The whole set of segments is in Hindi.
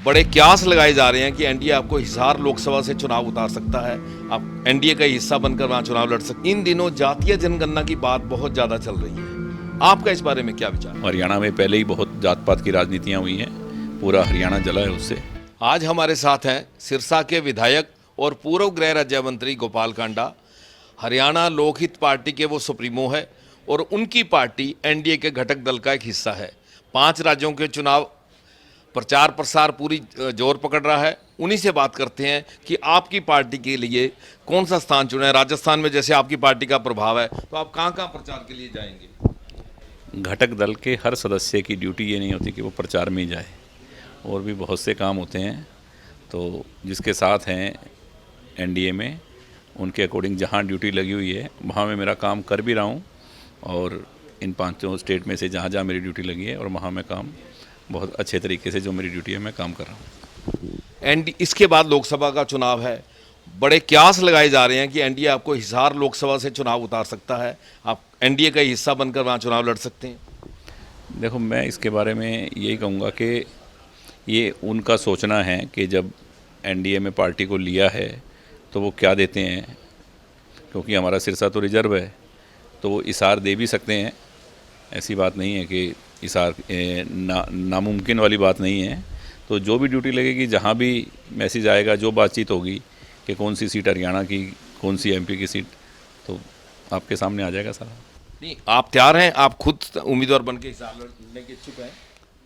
बड़े क्यास लगाए जा रहे हैं कि एनडीए आपको हिसार लोकसभा से चुनाव उतार सकता है, आप एनडीए का हिस्सा बनकर वहां चुनाव लड़ सकते। इन दिनों जातीय जनगणना की बात बहुत ज्यादा चल रही है, आपका इस बारे में क्या विचार? हरियाणा में पहले ही बहुत जात पात की राजनीतियां हुई हैं, पूरा हरियाणा जला है उससे। आज हमारे साथ हैं सिरसा के विधायक और पूर्व गृह राज्य मंत्री गोपाल कांडा। हरियाणा लोकहित पार्टी के वो सुप्रीमो है और उनकी पार्टी एनडीए के घटक दल का एक हिस्सा है। 5 राज्यों के चुनाव प्रचार प्रसार पूरी जोर पकड़ रहा है। उन्हीं से बात करते हैं कि आपकी पार्टी के लिए कौन सा स्थान चुना है। राजस्थान में जैसे आपकी पार्टी का प्रभाव है, तो आप कहाँ कहाँ प्रचार के लिए जाएंगे? घटक दल के हर सदस्य की ड्यूटी ये नहीं होती कि वो प्रचार में ही जाए, और भी बहुत से काम होते हैं। तो जिसके साथ हैं एनडीए में, उनके अकॉर्डिंग जहाँ ड्यूटी लगी हुई है वहाँ मैं मेरा काम कर भी रहा हूँ, और इन 5 स्टेट में से जहाँ जहाँ मेरी ड्यूटी लगी है और वहाँ मैं काम बहुत अच्छे तरीके से, जो मेरी ड्यूटी है, मैं काम कर रहा हूँ। इसके बाद लोकसभा का चुनाव है। बड़े क्यास लगाए जा रहे हैं कि एनडीए आपको हिसार लोकसभा से चुनाव उतार सकता है, आप एनडीए का हिस्सा बनकर वहाँ चुनाव लड़ सकते हैं। देखो, मैं इसके बारे में यही कहूँगा कि ये उनका सोचना है कि जब एनडीए में पार्टी को लिया है तो वो क्या देते हैं, क्योंकि हमारा सिरसा तो रिजर्व है, तो वो इसार दे भी सकते हैं। ऐसी बात नहीं है कि इसार नामुमकिन वाली बात नहीं है। तो जो भी ड्यूटी लगेगी, जहाँ भी मैसेज आएगा, जो बातचीत होगी कि कौन सी सीट हरियाणा की, कौन सी एमपी की सीट, तो आपके सामने आ जाएगा सारा। नहीं, आप तैयार हैं? आप खुद उम्मीदवार बन के हिसार लड़ने के इच्छुक हैं?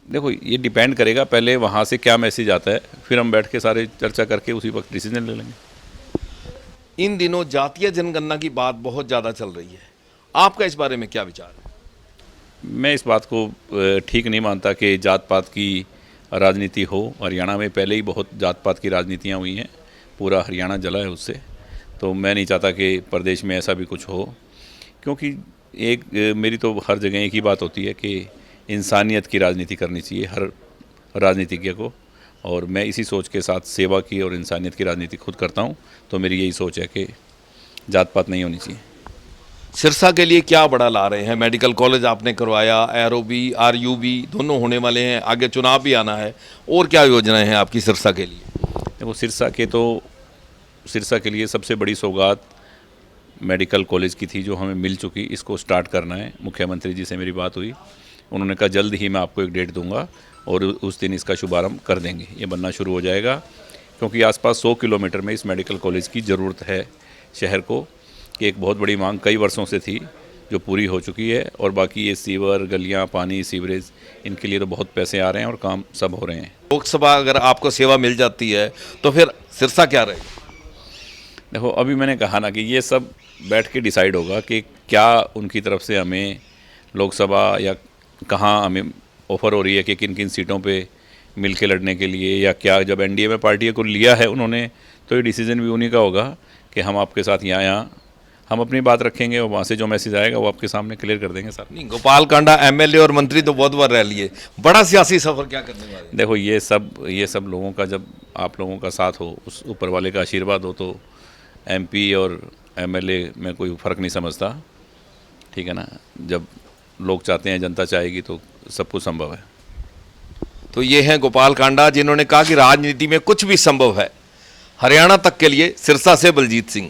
देखो, ये डिपेंड करेगा पहले वहाँ से क्या मैसेज आता है, फिर हम बैठ के सारे चर्चा करके उसी वक्त डिसीजन ले लेंगे। इन दिनों जातीय जनगणना की बात बहुत ज़्यादा चल रही है, आपका इस बारे में क्या विचार है? मैं इस बात को ठीक नहीं मानता कि जात पात की राजनीति हो। हरियाणा में पहले ही बहुत जात पात की राजनीतियाँ हुई हैं, पूरा हरियाणा जला है उससे। तो मैं नहीं चाहता कि प्रदेश में ऐसा भी कुछ हो, क्योंकि मेरी तो हर जगह एक ही बात होती है कि इंसानियत की राजनीति करनी चाहिए हर राजनीतिज्ञ को, और मैं इसी सोच के साथ सेवा की और इंसानियत की राजनीति खुद करता हूँ। तो मेरी यही सोच है कि जात पात नहीं होनी चाहिए। सिरसा के लिए क्या बड़ा ला रहे हैं? मेडिकल कॉलेज आपने करवाया, एरोबी आरयूबी दोनों होने वाले हैं, आगे चुनाव भी आना है, और क्या योजनाएं हैं आपकी सिरसा के लिए? देखो, सिरसा के लिए सबसे बड़ी सौगात मेडिकल कॉलेज की थी, जो हमें मिल चुकी। इसको स्टार्ट करना है। मुख्यमंत्री जी से मेरी बात हुई, उन्होंने कहा जल्द ही मैं आपको एक डेट दूंगा और उस दिन इसका शुभारंभ कर देंगे। ये बनना शुरू हो जाएगा, क्योंकि आसपास 100 किलोमीटर में इस मेडिकल कॉलेज की ज़रूरत है शहर को, कि एक बहुत बड़ी मांग कई वर्षों से थी जो पूरी हो चुकी है। और बाकी ये सीवर, गलियां, पानी, सीवरेज, इनके लिए तो बहुत पैसे आ रहे हैं और काम सब हो रहे हैं। लोकसभा अगर आपको सेवा मिल जाती है तो फिर सिरसा क्या रहेगा? देखो, अभी मैंने कहा ना कि ये सब बैठ के डिसाइड होगा कि क्या उनकी तरफ से हमें लोकसभा या कहाँ हमें ऑफ़र हो रही है कि किन किन सीटों पे मिल के लड़ने के लिए, या क्या। जब एनडीए में पार्टी को लिया है उन्होंने, तो ये डिसीजन भी उन्हीं का होगा कि हम आपके साथ यहाँ हम अपनी बात रखेंगे, और वहाँ से जो मैसेज आएगा वो आपके सामने क्लियर कर देंगे सर। नहीं, गोपाल कांडा एमएलए और मंत्री तो बहुत बार रह लिए, बड़ा सियासी सफर क्या करने वाले हैं? देखो, ये सब लोगों का, जब आप लोगों का साथ हो, उस ऊपर वाले का आशीर्वाद हो, तो एमपी और एमएलए में कोई फ़र्क नहीं समझता। ठीक है ना? जब लोग चाहते हैं, जनता चाहेगी, तो सब कुछ संभव है। तो ये हैं गोपाल कांडा, जिन्होंने कहा कि राजनीति में कुछ भी संभव है। हरियाणा तक के लिए सिरसा से बलजीत सिंह।